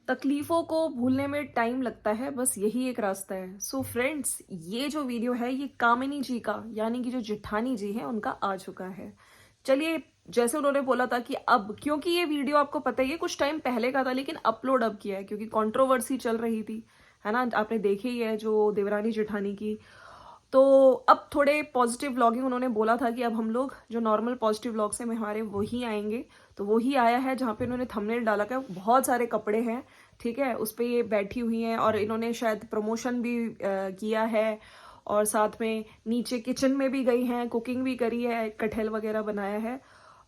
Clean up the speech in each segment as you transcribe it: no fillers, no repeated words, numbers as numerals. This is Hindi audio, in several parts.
तकलीफ़ों को भूलने में टाइम लगता है, बस यही एक रास्ता है। सो फ्रेंड्स, ये जो वीडियो है ये कामिनी जी का यानी कि जो जेठानी जी हैं उनका आ चुका है। चलिए, जैसे उन्होंने बोला था कि अब क्योंकि ये वीडियो आपको पता ही है कुछ टाइम पहले का था, लेकिन अपलोड अब किया है क्योंकि कंट्रोवर्सी चल रही थी, है ना? आपने देखी ही है जो देवरानी जेठानी की। तो अब थोड़े पॉजिटिव व्लॉगिंग उन्होंने बोला था कि अब हम लोग जो नॉर्मल पॉजिटिव व्लॉग्स हैं हमारे वही आएंगे। तो वही आया है जहाँ पे इन्होंने थंबनेल डाला था, बहुत सारे कपड़े हैं, ठीक है, उस पे ये बैठी हुई हैं और इन्होंने शायद प्रमोशन भी किया है और साथ में नीचे किचन में भी गई हैं, कुकिंग भी करी है, कटहल वगैरह बनाया है।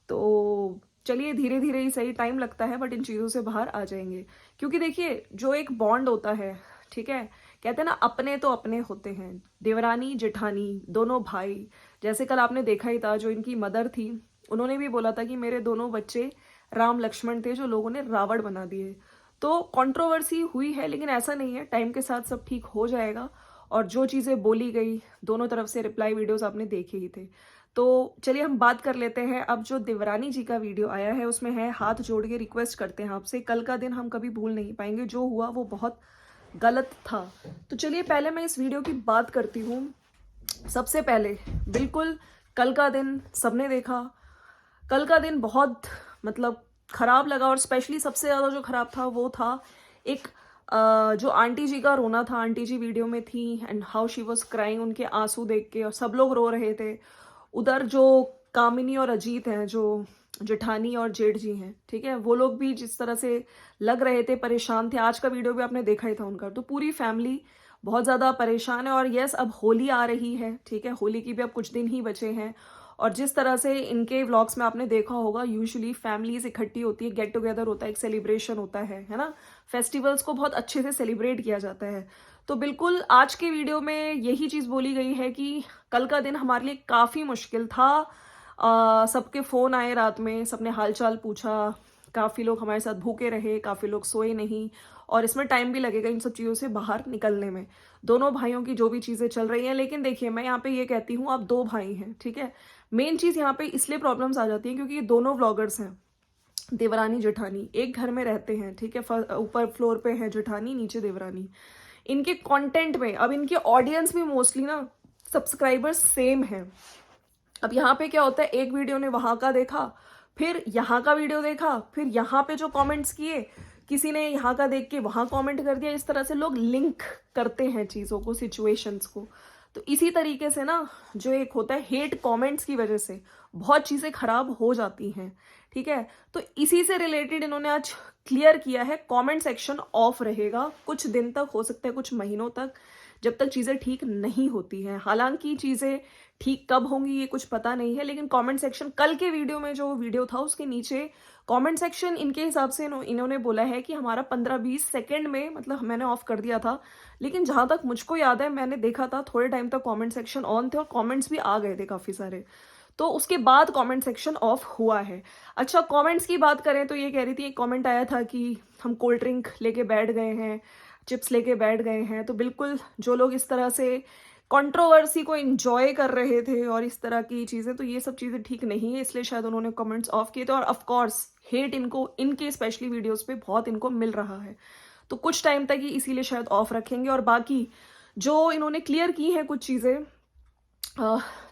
तो चलिए, धीरे धीरे ही सही, टाइम लगता है बट इन चीज़ों से बाहर आ जाएंगे। क्योंकि देखिए, जो एक बॉन्ड होता है, ठीक है, कहते हैं ना अपने तो अपने होते हैं। देवरानी जेठानी दोनों भाई, जैसे कल आपने देखा ही था, जो इनकी मदर थी उन्होंने भी बोला था कि मेरे दोनों बच्चे राम लक्ष्मण थे जो लोगों ने रावण बना दिए। तो कंट्रोवर्सी हुई है, लेकिन ऐसा नहीं है, टाइम के साथ सब ठीक हो जाएगा। और जो चीज़ें बोली गई, दोनों तरफ से रिप्लाई वीडियोस आपने देखे ही थे। तो चलिए हम बात कर लेते हैं। अब जो देवरानी जी का वीडियो आया है उसमें है, हाथ जोड़ के रिक्वेस्ट करते हैं आपसे, कल का दिन हम कभी भूल नहीं पाएंगे, जो हुआ वो बहुत गलत था। तो चलिए, पहले मैं इस वीडियो की बात करती हूँ। सबसे पहले, बिल्कुल कल का दिन सबने देखा। कल का दिन बहुत मतलब खराब लगा, और स्पेशली सबसे ज़्यादा जो खराब था वो था एक जो आंटी जी का रोना था। आंटी जी वीडियो में थी and how she was crying, उनके आंसू देख के, और सब लोग रो रहे थे। उधर जो कामिनी और अजीत हैं, जो जेठानी और जेठ जी हैं, ठीक है, वो लोग भी जिस तरह से लग रहे थे, परेशान थे। आज का वीडियो भी आपने देखा ही था उनका। तो पूरी फैमिली बहुत ज़्यादा परेशान है। और यस, अब होली आ रही है, ठीक है, होली की भी अब कुछ दिन ही बचे हैं। और जिस तरह से इनके व्लॉग्स में आपने देखा होगा, यूजुअली फैमिलीज इकट्ठी होती है, गेट टुगेदर होता है, एक सेलिब्रेशन होता है ना? फेस्टिवल्स को बहुत अच्छे से सेलिब्रेट किया जाता है। तो बिल्कुल आज के वीडियो में यही चीज़ बोली गई है कि कल का दिन हमारे लिए काफ़ी मुश्किल था। सबके फ़ोन आए रात में, सबने हालचाल पूछा, काफ़ी लोग हमारे साथ भूखे रहे, काफ़ी लोग सोए नहीं, और इसमें टाइम भी लगेगा इन सब चीज़ों से बाहर निकलने में। दोनों भाइयों की जो भी चीज़ें चल रही हैं, लेकिन देखिए, मैं यहाँ पे ये कहती हूँ, आप दो भाई हैं, ठीक है। मेन चीज़ यहाँ पे इसलिए प्रॉब्लम्स आ जाती हैं क्योंकि ये दोनों व्लॉगर्स हैं, देवरानी जेठानी एक घर में रहते हैं, ठीक है। ऊपर फ्लोर पे है जेठानी, नीचे देवरानी। इनके कंटेंट में अब इनके ऑडियंस भी मोस्टली ना, सब्सक्राइबर्स सेम हैं। अब यहाँ पे क्या होता है, एक वीडियो ने वहां का देखा, फिर यहाँ का वीडियो देखा, फिर यहाँ पे जो कमेंट्स किए, किसी ने यहाँ का देख के वहां कमेंट कर दिया। इस तरह से लोग लिंक करते हैं चीज़ों को, सिचुएशंस को। तो इसी तरीके से ना, जो एक होता है हेट कमेंट्स की वजह से बहुत चीज़ें खराब हो जाती हैं, ठीक है। तो इसी से रिलेटेड इन्होंने आज क्लियर किया है, कमेंट सेक्शन ऑफ रहेगा कुछ दिन तक, हो सकता है कुछ महीनों तक, जब तक चीज़ें ठीक नहीं होती हैं। हालांकि चीज़ें ठीक कब होंगी ये कुछ पता नहीं है, लेकिन कमेंट सेक्शन, कल के वीडियो में जो वीडियो था उसके नीचे कमेंट सेक्शन इनके हिसाब से इन्होंने बोला है कि हमारा 15-20 सेकंड में, मतलब मैंने ऑफ कर दिया था, लेकिन जहां तक मुझको याद है मैंने देखा था थोड़े टाइम तक कमेंट सेक्शन ऑन थे और कमेंट्स भी आ गए थे काफ़ी सारे। तो उसके बाद कमेंट सेक्शन ऑफ हुआ है। अच्छा, कमेंट्स की बात करें तो ये कह रही थी, एक कमेंट आया था कि हम कोल्ड ड्रिंक लेके बैठ गए हैं, चिप्स लेके बैठ गए हैं। तो बिल्कुल, जो लोग इस तरह से कंट्रोवर्सी को एंजॉय कर रहे थे और इस तरह की चीज़ें, तो ये सब चीज़ें ठीक नहीं है, इसलिए शायद उन्होंने कमेंट्स ऑफ किए थे। और ऑफ कोर्स हेट इनको इनके स्पेशली वीडियोस पे बहुत इनको मिल रहा है, तो कुछ टाइम तक ही इसीलिए शायद ऑफ रखेंगे। और बाकी जो इन्होंने क्लियर की हैं कुछ चीज़ें,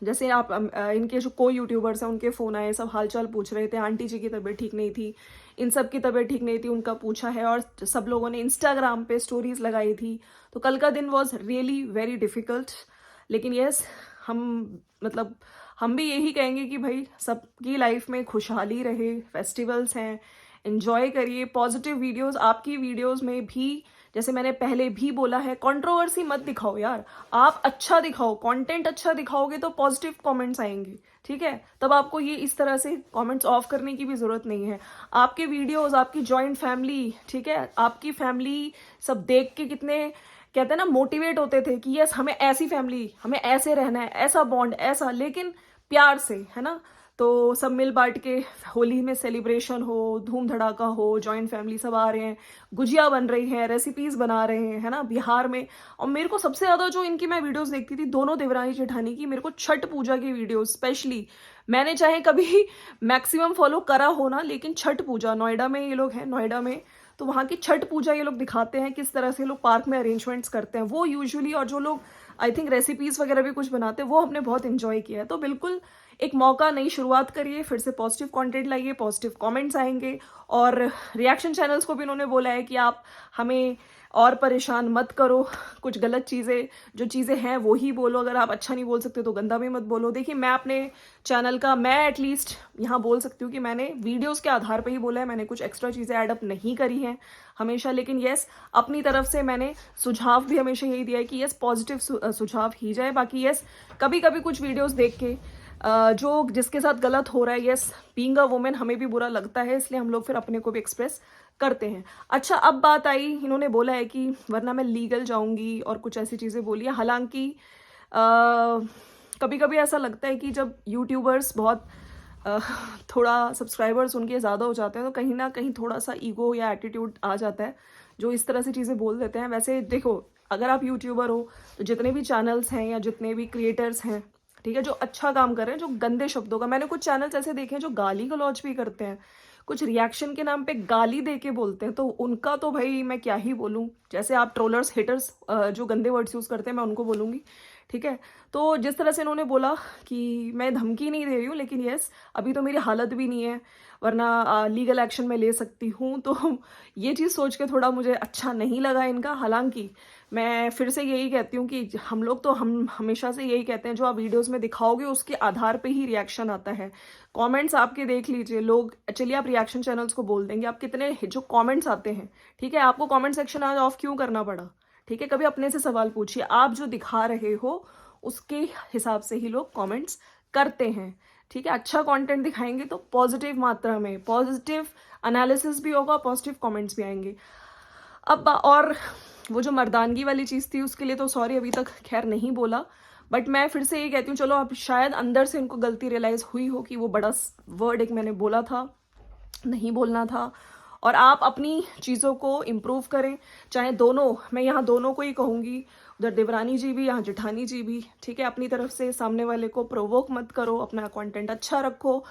जैसे आप इनके जो को यूट्यूबर्स हैं उनके फ़ोन आए, सब हालचाल पूछ रहे थे, आंटी जी की तबीयत ठीक नहीं थी, इन सब की तबीयत ठीक नहीं थी, उनका पूछा है। और सब लोगों ने इंस्टाग्राम पे स्टोरीज लगाई थी। तो कल का दिन वॉज रियली वेरी डिफ़िकल्ट। लेकिन यस, हम मतलब हम भी यही कहेंगे कि भाई सबकी लाइफ में खुशहाली रहे, फेस्टिवल्स हैं, एंजॉय करिए, पॉजिटिव वीडियोस, आपकी वीडियोस में भी जैसे मैंने पहले भी बोला है, कंट्रोवर्सी मत दिखाओ यार, आप अच्छा दिखाओ, कंटेंट अच्छा दिखाओगे तो पॉजिटिव कमेंट्स आएंगे, ठीक है। तब आपको ये इस तरह से कमेंट्स ऑफ करने की भी जरूरत नहीं है। आपके वीडियोस, आपकी जॉइंट फैमिली, ठीक है, आपकी फैमिली सब देख के कितने, कहते हैं ना, मोटिवेट होते थे कि यस, हमें ऐसी फैमिली, हमें ऐसे रहना है, ऐसा बॉन्ड, ऐसा, लेकिन प्यार से, है ना। तो सब मिल बांट के होली में सेलिब्रेशन हो, धूम धड़ाका हो, जॉइंट फैमिली सब आ रहे हैं, गुजिया बन रही है, रेसिपीज बना रहे हैं, है ना, बिहार में। और मेरे को सबसे ज्यादा जो इनकी मैं वीडियोस देखती थी, दोनों देवरानी जेठानी की, मेरे को छठ पूजा की वीडियोस स्पेशली, मैंने चाहे कभी मैक्सिमम फॉलो करा हो ना, लेकिन छठ पूजा, नोएडा में ये लोग हैं, नोएडा में, तो वहाँ की छठ पूजा ये लोग दिखाते हैं, किस तरह से लोग पार्क में अरेंजमेंट्स करते हैं वो यूजुअली, और जो लोग आई थिंक रेसिपीज़ वगैरह भी कुछ बनाते हैं वो हमने बहुत इन्जॉय किया है। तो बिल्कुल एक मौका, नई शुरुआत करिए, फिर से पॉजिटिव कंटेंट लाइए, पॉजिटिव कमेंट्स आएंगे। और रिएक्शन चैनल्स को भी उन्होंने बोला है कि आप हमें और परेशान मत करो, कुछ गलत चीज़ें, जो चीज़ें हैं वो ही बोलो, अगर आप अच्छा नहीं बोल सकते तो गंदा भी मत बोलो। देखिए मैं अपने चैनल का, मैं एटलीस्ट यहाँ बोल सकती हूँ कि मैंने वीडियोस के आधार पे ही बोला है, मैंने कुछ एक्स्ट्रा चीज़ें ऐडअप नहीं करी हैं हमेशा। लेकिन येस, अपनी तरफ से मैंने सुझाव भी हमेशा यही दिया है कि येस पॉजिटिव सुझाव ही जाए। बाकी येस, कभी कभी कुछ वीडियोज़ देख के जो जिसके साथ गलत हो रहा है, येस बीइंग अ वुमेन हमें भी बुरा लगता है, इसलिए हम लोग फिर अपने को भी एक्सप्रेस करते हैं। अच्छा, अब बात आई, इन्होंने बोला है कि वरना मैं लीगल जाऊंगी और कुछ ऐसी चीज़ें बोली है। हालांकि कभी कभी ऐसा लगता है कि जब यूट्यूबर्स बहुत थोड़ा सब्सक्राइबर्स उनके ज़्यादा हो जाते हैं तो कहीं ना कहीं थोड़ा सा ईगो या एटीट्यूड आ जाता है, जो इस तरह से चीज़ें बोल देते हैं। वैसे देखो, अगर आप यूट्यूबर हो तो जितने भी चैनल्स हैं या जितने भी क्रिएटर्स हैं, ठीक है, जो अच्छा काम कर रहे हैं, जो गंदे शब्दों का, मैंने कुछ चैनल्स ऐसे देखे हैं जो गाली गलौज भी करते हैं, कुछ रिएक्शन के नाम पे गाली दे के बोलते हैं, तो उनका तो भाई मैं क्या ही बोलूं। जैसे आप ट्रोलर्स, हेटर्स जो गंदे वर्ड्स यूज़ करते हैं, मैं उनको बोलूंगी, ठीक है। तो जिस तरह से इन्होंने बोला कि मैं धमकी नहीं दे रही हूँ, लेकिन यस अभी तो मेरी हालत भी नहीं है, वरना लीगल एक्शन में ले सकती हूँ, तो ये चीज़ सोच के थोड़ा मुझे अच्छा नहीं लगा इनका। हालांकि मैं फिर से यही कहती हूँ कि हम लोग तो हम हमेशा से यही कहते हैं, जो आप वीडियोस में दिखाओगे उसके आधार पे ही रिएक्शन आता है। कमेंट्स आपके देख लीजिए लोग, चलिए आप रिएक्शन चैनल्स को बोल देंगे, आप कितने जो कमेंट्स आते हैं, ठीक है, आपको कमेंट सेक्शन आज ऑफ क्यों करना पड़ा, ठीक है, कभी अपने से सवाल पूछिए। आप जो दिखा रहे हो उसके हिसाब से ही लोग कमेंट्स करते हैं, ठीक है। अच्छा कंटेंट दिखाएंगे तो पॉजिटिव मात्रा में पॉजिटिव एनालिसिस भी होगा, पॉजिटिव कमेंट्स भी आएंगे। अब और वो जो मर्दानगी वाली चीज़ थी उसके लिए तो सॉरी, अभी तक खैर नहीं बोला, बट मैं फिर से ये कहती हूँ, चलो अब शायद अंदर से इनको गलती रियलाइज़ हुई हो कि वो बड़ा वर्ड एक मैंने बोला था, नहीं बोलना था। और आप अपनी चीज़ों को इम्प्रूव करें, चाहे दोनों, मैं यहाँ दोनों को ही कहूँगी, उधर देवरानी जी भी, यहाँ जेठानी जी भी, ठीक है। अपनी तरफ से सामने वाले को प्रोवोक मत करो, अपना कंटेंट अच्छा रखो,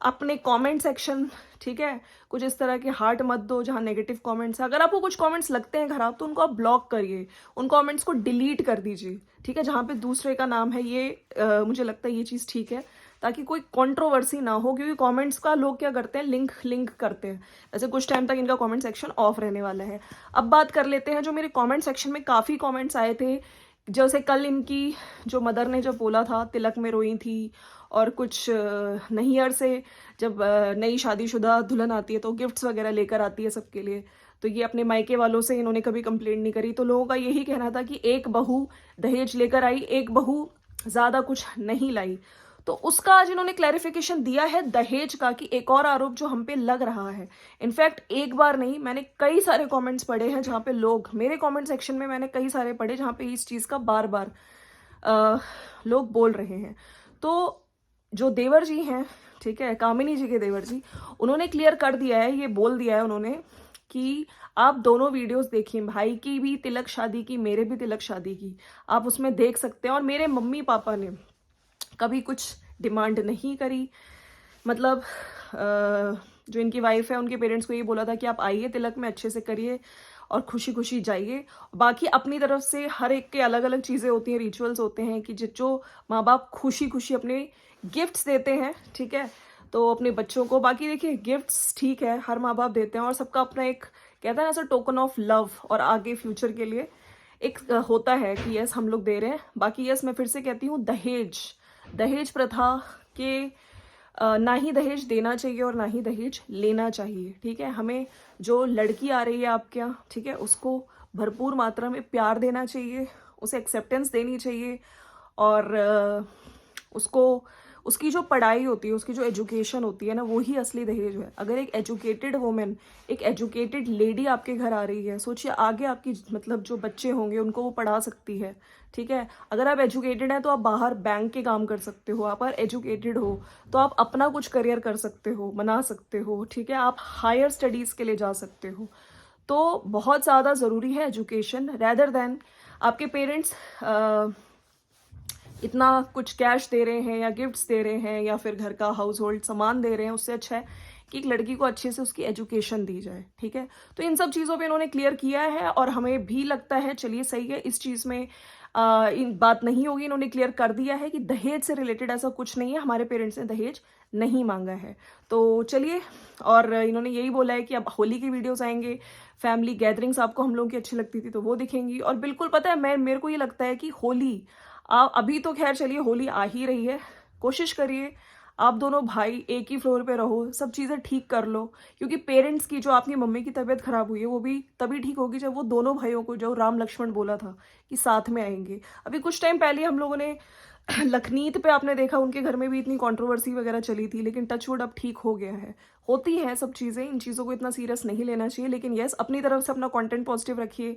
अपने कमेंट सेक्शन, ठीक है, कुछ इस तरह के हार्ट मत दो जहाँ नेगेटिव कमेंट्स है। अगर आपको कुछ कमेंट्स लगते हैं खराब तो उनको आप ब्लॉक करिए, उन कमेंट्स को डिलीट कर दीजिए, ठीक है। जहाँ पे दूसरे का नाम है, ये मुझे लगता है ये चीज़ ठीक है, ताकि कोई कंट्रोवर्सी ना हो, क्योंकि कमेंट्स का लोग क्या करते हैं, लिंक करते हैं। वैसे कुछ टाइम तक इनका कमेंट सेक्शन ऑफ रहने वाला है। अब बात कर लेते हैं जो मेरे कमेंट सेक्शन में काफ़ी कमेंट्स आए थे, जैसे कल इनकी जो मदर ने जब बोला था तिलक में रोई थी, और कुछ नैहर से जब नई शादीशुदा दुल्हन आती है तो गिफ्ट्स वगैरह लेकर आती है सबके लिए, तो ये अपने मायके वालों से इन्होंने कभी कंप्लेंट नहीं करी। तो लोगों का यही कहना था कि एक बहू दहेज लेकर आई, एक बहू ज़्यादा कुछ नहीं लाई। तो उसका आज इन्होंने क्लैरिफिकेशन दिया है दहेज का, कि एक और आरोप जो हम पे लग रहा है। इनफैक्ट एक बार नहीं, मैंने कई सारे कमेंट्स पढ़े हैं जहाँ पे लोग, मेरे कमेंट सेक्शन में मैंने कई सारे पढ़े जहाँ पे इस चीज़ का बार बार लोग बोल रहे हैं। तो जो देवर जी हैं, ठीक है, कामिनी जी के देवर जी, उन्होंने क्लियर कर दिया है, ये बोल दिया है उन्होंने कि आप दोनों वीडियोस देखिए, भाई की भी तिलक शादी की, मेरे भी तिलक शादी की, आप उसमें देख सकते हैं। और मेरे मम्मी पापा ने कभी कुछ डिमांड नहीं करी, मतलब जो इनकी वाइफ है उनके पेरेंट्स को ये बोला था कि आप आइए तिलक में, अच्छे से करिए और खुशी खुशी जाइए। बाकी अपनी तरफ से हर एक के अलग अलग चीज़ें होती हैं, रिचुअल्स होते हैं कि जो माँ बाप खुशी खुशी अपने गिफ्ट्स देते हैं, ठीक है, तो अपने बच्चों को। बाकी देखिए गिफ्ट्स ठीक है, हर माँ बाप देते हैं, और सबका अपना एक कहता है ना ऐसा टोकन ऑफ लव, और आगे फ्यूचर के लिए एक होता है कि यस हम लोग दे रहे हैं। बाकी यस, मैं फिर से कहती हूँ, दहेज प्रथा के ना ही दहेज देना चाहिए और ना ही दहेज लेना चाहिए, ठीक है। हमें जो लड़की आ रही है आपके यहाँ, ठीक है, उसको भरपूर मात्रा में प्यार देना चाहिए, उसे एक्सेप्टेंस देनी चाहिए, और उसको उसकी जो पढ़ाई होती है, उसकी जो एजुकेशन होती है ना, वो ही असली दहेज है। अगर एक एजुकेटेड वुमेन, एक एजुकेटेड लेडी आपके घर आ रही है, सोचिए आगे आपकी मतलब जो बच्चे होंगे उनको वो पढ़ा सकती है, ठीक है। अगर आप एजुकेटेड हैं तो आप बाहर बैंक के काम कर सकते हो, आप अगर एजुकेटेड हो तो आप अपना कुछ करियर कर सकते हो, बना सकते हो, ठीक है, आप हायर स्टडीज़ के लिए जा सकते हो। तो बहुत ज़्यादा ज़रूरी है एजुकेशन, रैदर दैन आपके पेरेंट्स इतना कुछ कैश दे रहे हैं या गिफ्ट्स दे रहे हैं या फिर घर का हाउस होल्ड सामान दे रहे हैं। उससे अच्छा है कि एक लड़की को अच्छे से उसकी एजुकेशन दी जाए, ठीक है। तो इन सब चीज़ों पे इन्होंने क्लियर किया है और हमें भी लगता है चलिए सही है, इस चीज़ में इन बात नहीं होगी। इन्होंने क्लियर कर दिया है कि दहेज से रिलेटेड ऐसा कुछ नहीं है, हमारे पेरेंट्स ने दहेज नहीं मांगा है। तो चलिए, और इन्होंने यही बोला है कि अब होली की वीडियोस आएंगे, फैमिली गैदरिंग्स आपको हम लोगों की अच्छी लगती थी तो वो दिखेंगी। और बिल्कुल पता है, मेरे को ये लगता है कि होली अभी तो खैर चलिए होली आ ही रही है, कोशिश करिए आप दोनों भाई एक ही फ्लोर पे रहो, सब चीज़ें ठीक कर लो, क्योंकि पेरेंट्स की, जो आपकी मम्मी की तबीयत खराब हुई है वो भी तभी ठीक होगी जब वो दोनों भाइयों को, जो राम लक्ष्मण बोला था कि साथ में आएंगे। अभी कुछ टाइम पहले हम लोगों ने लखनीत पे आपने देखा, उनके घर में भी इतनी कंट्रोवर्सी वगैरह चली थी, लेकिन टचवुड अब ठीक हो गया है। होती है सब चीज़ें, इन चीज़ों को इतना सीरियस नहीं लेना चाहिए, लेकिन यस अपनी तरफ से अपना कंटेंट पॉजिटिव रखिए।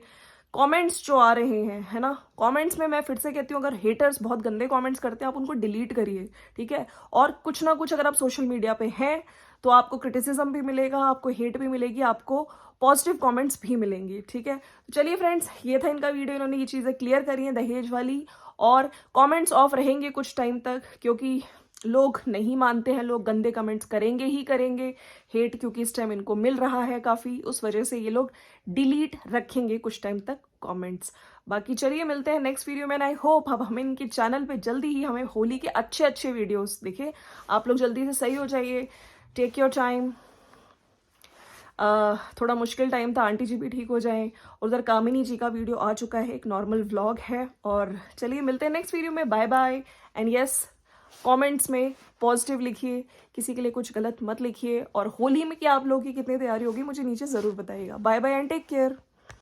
कमेंट्स जो आ रहे हैं, है ना, कमेंट्स में मैं फिर से कहती हूँ, अगर हेटर्स बहुत गंदे कमेंट्स करते हैं आप उनको डिलीट करिए, ठीक है। और कुछ ना कुछ अगर आप सोशल मीडिया पे हैं तो आपको क्रिटिसिज्म भी मिलेगा, आपको हेट भी मिलेगी, आपको पॉजिटिव कमेंट्स भी मिलेंगी, ठीक है। तो चलिए फ्रेंड्स, ये था इनका वीडियो, इन्होंने ये चीज़ें क्लियर करी हैं दहेज वाली। और कमेंट्स ऑफ रहेंगे कुछ टाइम तक, क्योंकि लोग नहीं मानते हैं, लोग गंदे कमेंट्स करेंगे ही करेंगे, हेट क्योंकि इस टाइम इनको मिल रहा है काफ़ी, उस वजह से ये लोग डिलीट रखेंगे कुछ टाइम तक कमेंट्स। बाकी चलिए मिलते हैं नेक्स्ट वीडियो में। आई होप अब हमें इनके चैनल पे जल्दी ही हमें होली के अच्छे अच्छे वीडियोस दिखे। आप लोग जल्दी से सही हो जाइए, टेक योर टाइम। थोड़ा मुश्किल टाइम था, आंटी जी भी ठीक हो जाएं। उधर कामिनी जी का वीडियो आ चुका है, एक नॉर्मल व्लॉग है। और चलिए मिलते हैं नेक्स्ट वीडियो में, bye bye. And yes, comments में पॉजिटिव लिखिए, किसी के लिए कुछ गलत मत लिखिए। और होली में क्या आप लोगों की कितनी तैयारी होगी मुझे नीचे ज़रूर बताइएगा। Bye bye and take care.